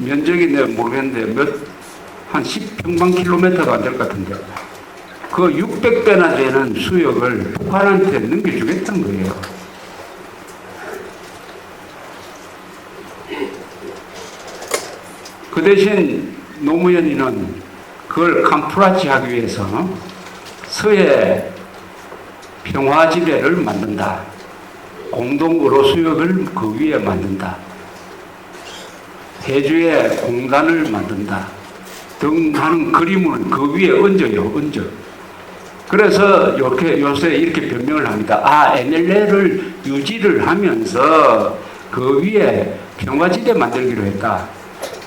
면적이 내가 모르겠는데 한 10평방킬로미터가 안 될 것 같은데 그 600배나 되는 수역을 북한한테 넘겨주겠다는 거예요. 그 대신 노무현이는 그걸 캄프라치하기 위해서 서해 평화지대를 만든다. 공동으로 수역을 그 위에 만든다. 해주에 공단을 만든다. 등 하는 그림을 그 위에 얹어요. 그래서 요새 이렇게 변명을 합니다. NLL을 유지를 하면서 그 위에 평화지대 만들기로 했다.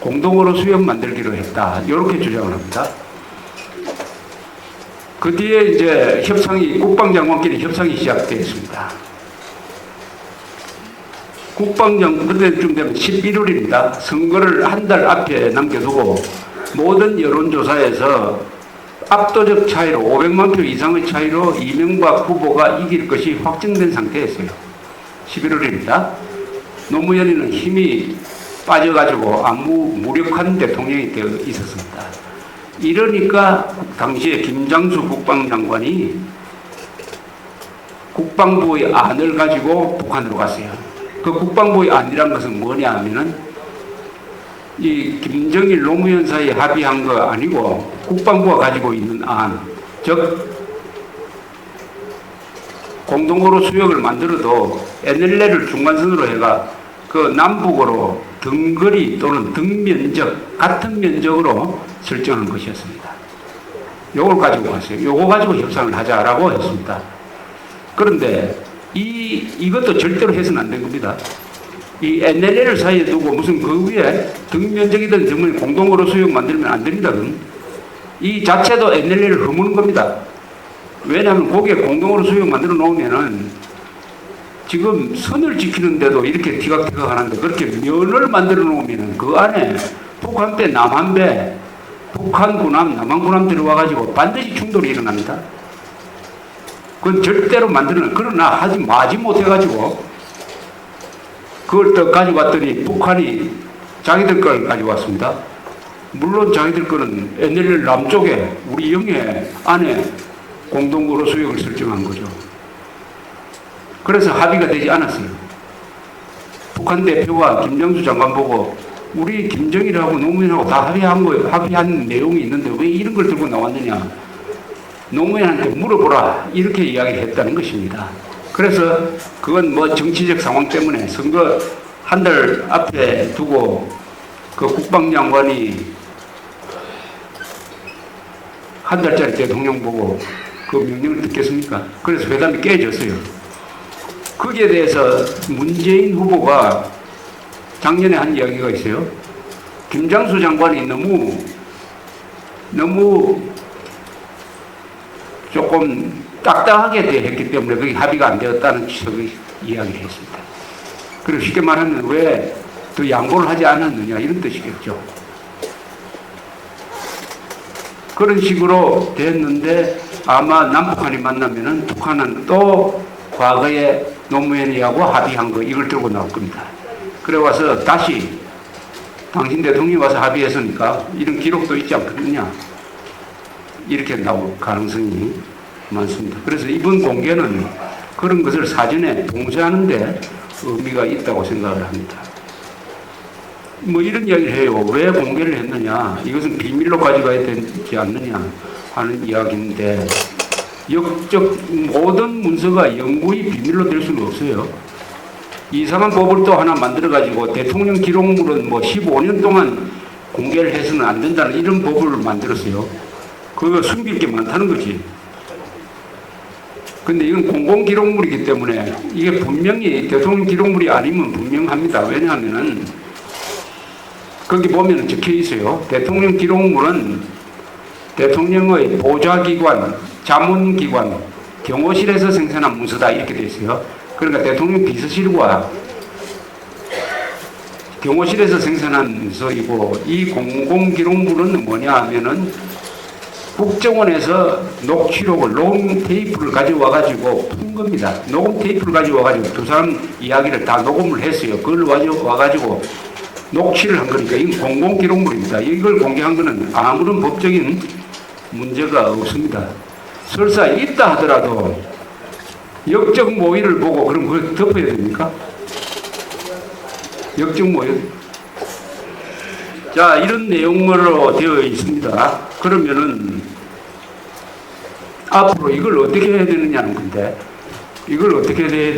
공동으로 수역 만들기로 했다. 이렇게 주장을 합니다. 그 뒤에 이제 국방장관끼리 협상이 시작되었습니다. 그때쯤 되면 11월입니다. 선거를 한 달 앞에 남겨두고 모든 여론조사에서 압도적 차이로 500만 표 이상의 차이로 이명박 후보가 이길 것이 확정된 상태였어요. 11월입니다. 노무현이는 힘이 빠져가지고 아무 무력한 대통령이 되어 있었습니다. 이러니까 당시에 김장수 국방장관이 국방부의 안을 가지고 북한으로 갔어요. 그 국방부의 안이란 것은 뭐냐 하면은 이 김정일 노무현 사이에 합의한 거 아니고 국방부가 가지고 있는 안, 즉 공동으로 수역을 만들어도 NLL을 중간선으로 해가 그 남북으로 등거리 또는 등면적 같은 면적으로 설정한 것이었습니다. 요걸 가지고 왔어요. 요거 가지고 협상을 하자라고 했습니다. 그런데 이것도 절대로 해서는 안 된 겁니다. 이 NLL을 사이에 두고 무슨 그 위에 등면적이든 정말 공동으로 수역 만들면 안 됩니다. 이 자체도 NLL을 허무는 겁니다. 왜냐하면 거기에 공동으로 수역 만들어 놓으면은 지금 선을 지키는데도 이렇게 티격태격 하는데 그렇게 면을 만들어 놓으면은 그 안에 북한배, 남한배, 북한군함, 남한군함 들어와가지고 반드시 충돌이 일어납니다. 그건 절대로 그러나 마지 못해가지고 그걸 또 가지고 왔더니 북한이 자기들 걸 가지고 왔습니다. 물론 자기들 거는 NLL 남쪽에 우리 영해 안에 공동으로 수역을 설정한 거죠. 그래서 합의가 되지 않았어요. 북한 대표가 김정수 장관 보고 우리 김정일하고 노무현하고 다 합의한 내용이 있는데 왜 이런 걸 들고 나왔느냐. 노무현한테 물어보라. 이렇게 이야기를 했다는 것입니다. 그래서 그건 뭐 정치적 상황 때문에 선거 한 달 앞에 두고 그 국방장관이 한 달짜리 대통령 보고 그 명령을 듣겠습니까? 그래서 회담이 깨졌어요. 거기에 대해서 문재인 후보가 작년에 한 이야기가 있어요. 김장수 장관이 너무 조금 딱딱하게 대했기 때문에 그게 합의가 안 되었다는 식의 이야기를 했습니다. 그리고 쉽게 말하면 왜 더 양보를 하지 않았느냐 이런 뜻이겠죠. 그런 식으로 됐는데 아마 남북한이 만나면은 북한은 또 과거에 노무현이하고 합의한 거 이걸 들고 나올 겁니다. 그래 와서 다시 당신 대통령이 와서 합의했으니까 이런 기록도 있지 않겠느냐 이렇게 나올 가능성이 많습니다. 그래서 이번 공개는 그런 것을 사전에 봉쇄하는 데 의미가 있다고 생각을 합니다. 뭐 이런 이야기를 해요. 왜 공개를 했느냐. 이것은 비밀로 가져가야 되지 않느냐 하는 이야기인데 모든 문서가 영구히 비밀로 될 수는 없어요. 이상한 법을 또 하나 만들어가지고 대통령 기록물은 뭐 15년 동안 공개를 해서는 안 된다는 이런 법을 만들었어요. 그거 숨길 게 많다는 거지. 근데 이건 공공기록물이기 때문에 이게 분명히 대통령 기록물이 아니면 분명합니다. 왜냐하면은 거기 보면 적혀 있어요. 대통령 기록물은 대통령의 보좌기관, 자문기관, 경호실에서 생산한 문서다 이렇게 되어 있어요. 그러니까 대통령 비서실과 경호실에서 생산한 문서이고 이 공공기록물은 뭐냐 하면은 국정원에서 녹취록을, 녹음 테이프를 가져와 가지고 푼 겁니다. 녹음 테이프를 가져와 가지고 두 사람 이야기를 다 녹음을 했어요. 그걸 가져와 가지고 녹취를 한 거니까 이건 공공기록물입니다. 이걸 공개한 것은 아무런 법적인 문제가 없습니다. 설사 있다 하더라도 역적 모의를 보고 그럼 그걸 덮어야 됩니까? 역적 모의. 자, 이런 내용으로 되어 있습니다. 그러면은 앞으로 이걸 어떻게 해야 되느냐는 건데, 이걸 어떻게 해야